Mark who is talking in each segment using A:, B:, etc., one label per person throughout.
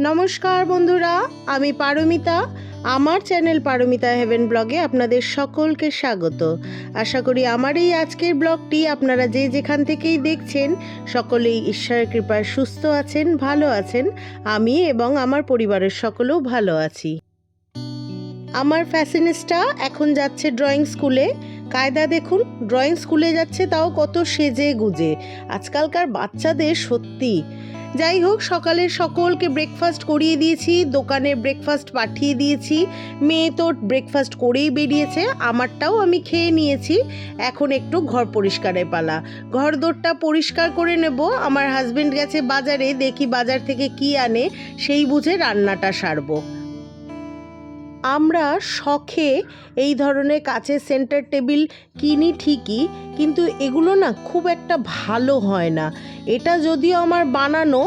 A: নমস্কার বন্ধুরা, আমি পারমিতা। আমার চ্যানেল পারমিতা হেভেন ব্লগে আপনাদের সকলকে স্বাগত। আশা করি আমার এই আজকের ব্লগটি আপনারা যে যেখান থেকেই দেখছেন সকলেই ঈশ্বরের কৃপায় সুস্থ আছেন, ভালো আছেন। আমি এবং আমার পরিবারের সকলেও ভালো আছি। আমার ফ্যাশনিস্টা এখন যাচ্ছে ড্রয়িং স্কুলে। কায়দা দেখুন, ড্রয়িং স্কুলে যাচ্ছে, তাও কত সেজে গুজে। আজকালকার বাচ্চাদের সত্যি। যাই হোক, সকালে সকলকে ব্রেকফাস্ট করিয়ে দিয়েছি, দোকানে ব্রেকফাস্ট পাঠিয়ে দিয়েছি। মেয়ে তো ব্রেকফাস্ট করেই বেরিয়েছে, আমারটাও আমি খেয়ে নিয়েছি। এখন একটু ঘর পরিষ্কারের পালা। ঘর দোরটা পরিষ্কার করে নেব। আমার হাজবেন্ড গেছে বাজারে, দেখি বাজার থেকে কি আনে, সেই বুঝে রান্নাটা সারবো। আমরা শখে এই ধরনের কাচের সেন্টার টেবিল কিনি ঠিকই, কিন্তু এগুলো না খুব একটা ভালো হয় না। এটা যদিও আমার বানানো,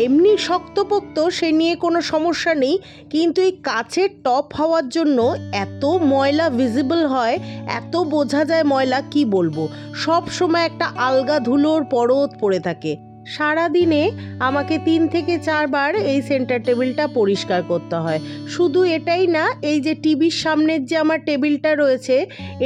A: এমনি শক্তপোক্ত, সে নিয়ে কোনো সমস্যা নেই, কিন্তু এই কাচের টপ হওয়ার জন্য এত ময়লা ভিজিবল হয়, এত বোঝা যায় ময়লা, কি বলবো। সব সময় একটা আলগা ধুলোর পরত পড়ে থাকে। সারাদিনে আমাকে 3 থেকে 4 বার এই সেন্টার টেবিলটা পরিষ্কার করতে হয়। শুধু এটাই না, এই যে টিভির সামনের যে আমার টেবিলটা রয়েছে,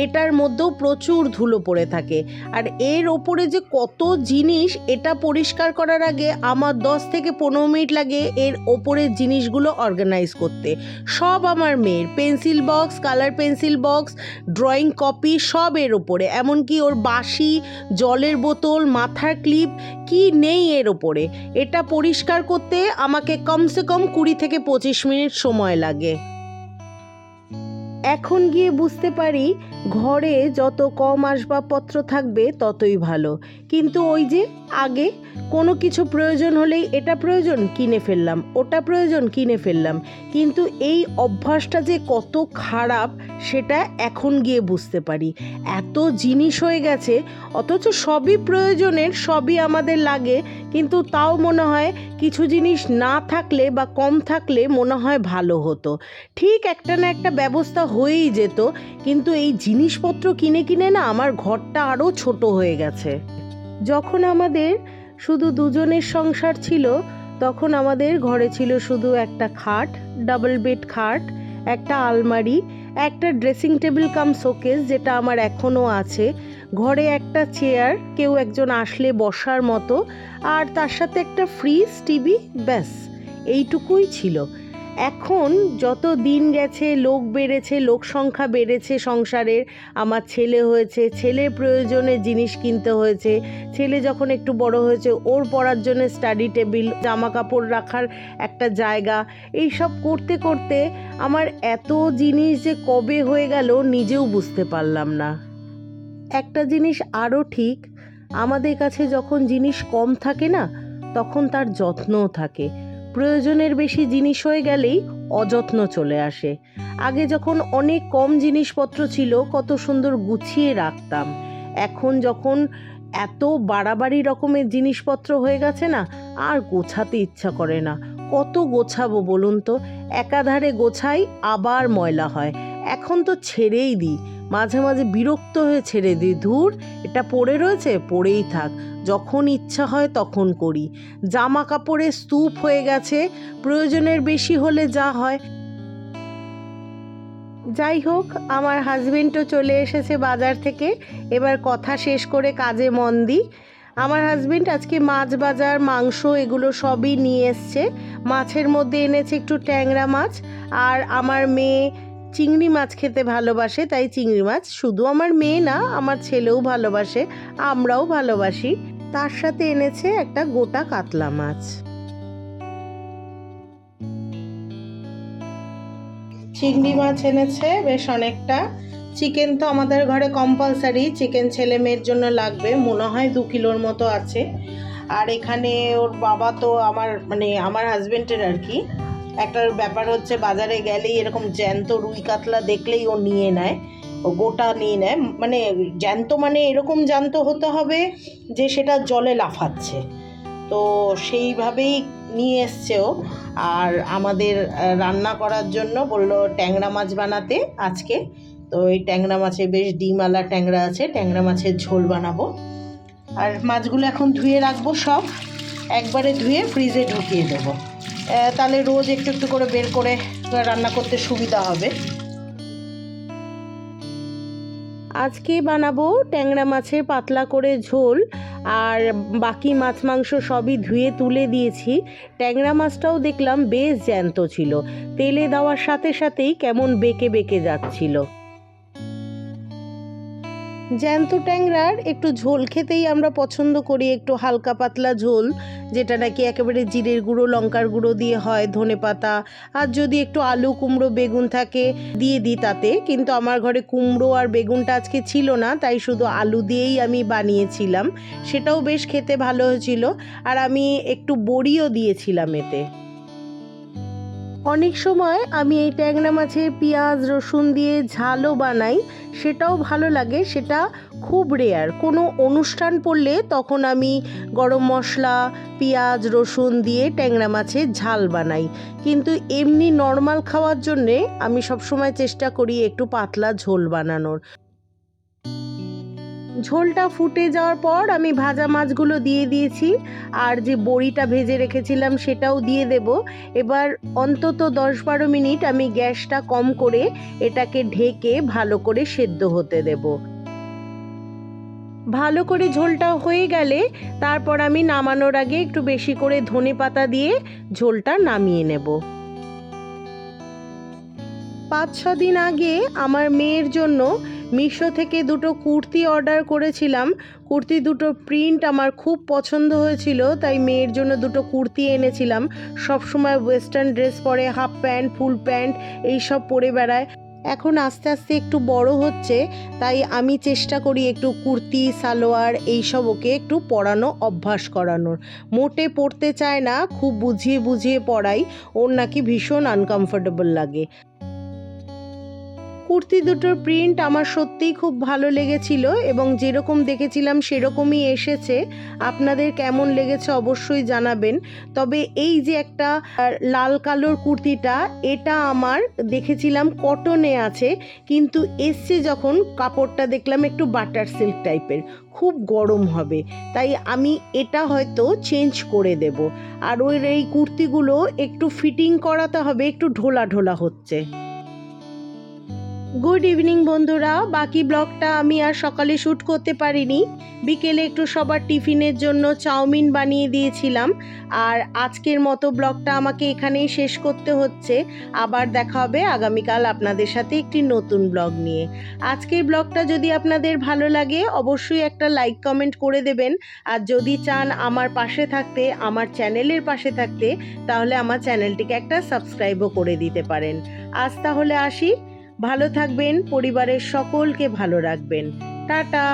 A: এটার মধ্যেও প্রচুর ধুলো পড়ে থাকে। আর এর ওপরে যে কত জিনিস, এটা পরিষ্কার করার আগে আমার 10 থেকে 15 মিনিট লাগে এর ওপরের জিনিসগুলো অর্গানাইজ করতে। সব আমার মেয়ের pencil box, colour pencil box, drawing copy, সব এর ওপরে। এমনকি ওর বাঁশি, জলের বোতল, মাথার ক্লিপ, কি নেই এর ওপরে। এটা পরিষ্কার করতে আমাকে কমসে কম 20 থেকে 25 মিনিট সময় লাগে। এখন গিয়ে বুঝতে পারি ঘরে যত কম আসবাবপত্র থাকবে ততই ভালো। কিন্তু ওই যে আগে কোনো কিছু প্রয়োজন হলেই এটা প্রয়োজন কিনে ফেললাম, ওটা প্রয়োজন কিনে ফেললাম, কিন্তু এই অভ্যাসটা যে কত খারাপ সেটা এখন গিয়ে বুঝতে পারি। এত জিনিস হয়ে গেছে, অথচ সবই প্রয়োজনের, সবই আমাদের লাগে, কিন্তু তাও মনে হয় কিছু জিনিস না থাকলে বা কম থাকলে মনে হয় ভালো হতো। ঠিক একটা না একটা ব্যবস্থা হয়েই যেত, কিন্তু এই জিনিসপত্র কিনে কিনে না আমার ঘরটা আরও ছোট হয়ে গেছে। যখন আমাদের শুধু দুজনের সংসার ছিল, তখন আমাদের ঘরে ছিল শুধু একটা খাট, ডাবল বেড খাট, একটা আলমারি, একটা ড্রেসিং টেবিল কাম শোকেস, যেটা আমার এখনও আছে, ঘরে একটা চেয়ার, কেউ একজন আসলে বসার মতো, আর তার সাথে একটা ফ্রিজ, টিভি, ব্যাস এইটুকুই ছিল। এখন যত দিন গেছে, লোক বেড়েছে, লোক সংখ্যা বেড়েছে সংসারের, আমার ছেলে হয়েছে, ছেলের প্রয়োজনে জিনিস কিনতে হয়েছে, ছেলে যখন একটু বড় হয়েছে ওর পড়ার জন্য স্টাডি টেবিল, জামা কাপড় রাখার একটা জায়গা, এই সব করতে করতে আমার এত জিনিস যে কবে হয়ে গেল নিজেও বুঝতে পারলাম না। একটা জিনিস আরও ঠিক, আমাদের কাছে যখন জিনিস কম থাকে না, তখন তার যত্নও থাকে। প্রয়োজনের বেশি জিনিস হয়ে গেলেই অযত্ন চলে আসে। আগে যখন অনেক কম জিনিসপত্র ছিল, কত সুন্দর গুছিয়ে রাখতাম। এখন যখন এত বাড়াবাড়ি রকমের জিনিসপত্র হয়ে গেছে না, আর গোছাতে ইচ্ছা করে না। কত গোছাবো বলুন তো? একাধারে গোছাই, আবার ময়লা হয়। এখন তো ছেড়েই দিই, মাঝে মাঝে বিরক্ত হয়ে ছেড়ে দিই, ধুর, এটা পড়ে রয়েছে, পড়েই থাক, যখন ইচ্ছা হয় তখন করি। জামা কাপড়ের স্তূপ হয়ে গেছে, প্রয়োজনের বেশি হলে যা হয়। যাই হোক, আমার হাজবেন্ডও চলে এসেছে বাজার থেকে। এবার কথা শেষ করে কাজে মন দিই। আমার হাজবেন্ড আজকে মাছ বাজার, মাংস, এগুলো সবই নিয়ে এসছে। মাছের মধ্যে এনেছে একটু ট্যাংরা মাছ, আর আমার মেয়ে চিংড়ি মাছ খেতে ভালোবাসে, তাই চিংড়ি মাছ। শুধু আমার মেয়ে না, আমার ছেলেও ভালোবাসে, আমরাও ভালোবাসি। তার সাথে এনেছে একটা গোটা কাতলা মাছ। চিংড়ি মাছ এনেছে বেশ অনেকটা। চিকেন তো আমাদের ঘরে কম্পালসারি, চিকেন ছেলে মেয়ের জন্য লাগবে, মনে হয় 2 কিলোর মতো আছে। আর এখানে ওর বাবা তো আমার হাজবেন্ডের আর কি একটা ব্যাপার হচ্ছে, বাজারে গেলেই এরকম জ্যান্ত রুই কাতলা দেখলেই ও নিয়ে নেয়, ও গোটা নিয়ে নেয়। মানে জ্যান্ত, মানে এরকম জ্যান্ত হতে হবে যে সেটা জলে লাফাচ্ছে, তো সেইভাবেই নিয়ে এসছে ও। আর আমাদের রান্না করার জন্য বললো ট্যাংরা মাছ বানাতে আজকে। তো এই ট্যাংরা মাছে বেশ ডিমওয়ালা ট্যাংরা আছে, ট্যাংরা মাছের ঝোল বানাবো। আর মাছগুলো এখন ধুয়ে রাখবো, সব একবারে ধুয়ে ফ্রিজে ঢুকিয়ে দেবো। তাহলে রোজ একটু একটু করে বের করে রান্না করতে সুবিধা হবে। আজকে বানাবো ট্যাংরা মাছের পাতলা করে ঝোল, আর বাকি মাছ মাংস সবই ধুয়ে তুলে দিয়েছি। ট্যাংরা মাছটাও দেখলাম বেশ জ্যান্ত ছিল, তেলে দেওয়ার সাথে সাথেই কেমন বেঁকে বেঁকে যাচ্ছিল। জ্যান্ত ট্যাংরার একটু ঝোল খেতেই আমরা পছন্দ করি, একটু হালকা পাতলা ঝোল, যেটা নাকি একেবারে জিরের গুঁড়ো লঙ্কার গুঁড়ো দিয়ে হয়, ধনেপাতা, আর যদি একটু আলু কুমড়ো বেগুন থাকে দিয়ে দিই তাতে। কিন্তু আমার ঘরে কুমড়ো আর বেগুনটা আজকে ছিল না, তাই শুধু আলু দিয়েই আমি বানিয়েছিলাম। সেটাও বেশ খেতে ভালো হয়েছিল, আর আমি একটু বড়িও দিয়েছিলাম এতে। অনেক সময় আমি এই ট্যাংরা মাছের পেঁয়াজ রসুন দিয়ে ঝালও বানাই, সেটাও ভালো লাগে। সেটা খুব রেয়ার, কোনো অনুষ্ঠান পড়লে তখন আমি গরম মশলা পেঁয়াজ রসুন দিয়ে ট্যাংরা মাছের ঝাল বানাই। কিন্তু এমনি নর্মাল খাওয়ার জন্যে আমি সবসময় চেষ্টা করি একটু পাতলা ঝোল বানানোর। ঝোলটা ফুটে যাওয়ার পর আমি ভাজা মাছগুলো দিয়ে দিয়েছি, আর যে বড়িটা ভেজে রেখেছিলাম সেটাও দিয়ে দেব। এবার অন্তত 10-12 মিনিট আমি গ্যাসটা কম করে এটাকে ঢেকে ভালো করে সেদ্ধ হতে দেব। ভালো করে ঝোলটা হয়ে গেলে তারপর আমি নামানোর আগে একটু বেশি করে ধনেপাতা দিয়ে ঝোলটা নামিয়ে নেব। 5-6 দিন আগে আমার মেয়ের জন্য মিশো থেকে দুটো কুর্তি অর্ডার করেছিলাম। কুর্তি দুটো প্রিন্ট আমার খুব পছন্দ হয়েছিল, তাই মেয়ের জন্য দুটো কুর্তি এনেছিলাম। সবসময় ওয়েস্টার্ন ড্রেস পরে, হাফ প্যান্ট ফুল প্যান্ট এইসব পরে বেড়ায়। এখন আস্তে আস্তে একটু বড় হচ্ছে, তাই আমি চেষ্টা করি একটু কুর্তি সালোয়ার এইসব ওকে একটু পরানো অভ্যাস করানোর। মোটে পরতে চায় না, খুব বুঝিয়ে বুঝিয়ে পরাই, ওর নাকি ভীষণ আনকমফোর্টেবল লাগে। কুর্তি দুটোর প্রিন্ট আমার সত্যিই খুব ভালো লেগেছিল, এবং যেরকম দেখেছিলাম সেরকমই এসেছে। আপনাদের কেমন লেগেছে অবশ্যই জানাবেন। তবে এই যে একটা লাল কালোর কুর্তিটা, এটা আমার দেখেছিলাম কটনে আছে, কিন্তু এসছে যখন কাপড়টা দেখলাম একটু বাটার সিল্ক টাইপের, খুব গরম হবে, তাই আমি এটা হয়তো চেঞ্জ করে দেব। আর ওই এই কুর্তিগুলো একটু ফিটিং করাতে হবে, একটু ঢোলা ঢোলা হচ্ছে। গুড ইভিনিং বন্ধুরা, বাকি ব্লগটা আমি আর সকালে শ্যুট করতে পারিনি। বিকেলে একটু সবার টিফিনের জন্য চাউমিন বানিয়ে দিয়েছিলাম। আর আজকের মতো ব্লগটা আমাকে এখানেই শেষ করতে হচ্ছে। আবার দেখা হবে আগামীকাল আপনাদের সাথে একটি নতুন ব্লগ নিয়ে। আজকের ব্লগটা যদি আপনাদের ভালো লাগে অবশ্যই একটা লাইক কমেন্ট করে দেবেন। আর যদি চান আমার পাশে থাকতে, আমার চ্যানেলের পাশে থাকতে, তাহলে আমার চ্যানেলটিকে একটা সাবস্ক্রাইবও করে দিতে পারেন। আজ তাহলে আসি, ভালো থাকবেন, পরিবারের সকলকে ভালো রাখবেন। টাটা।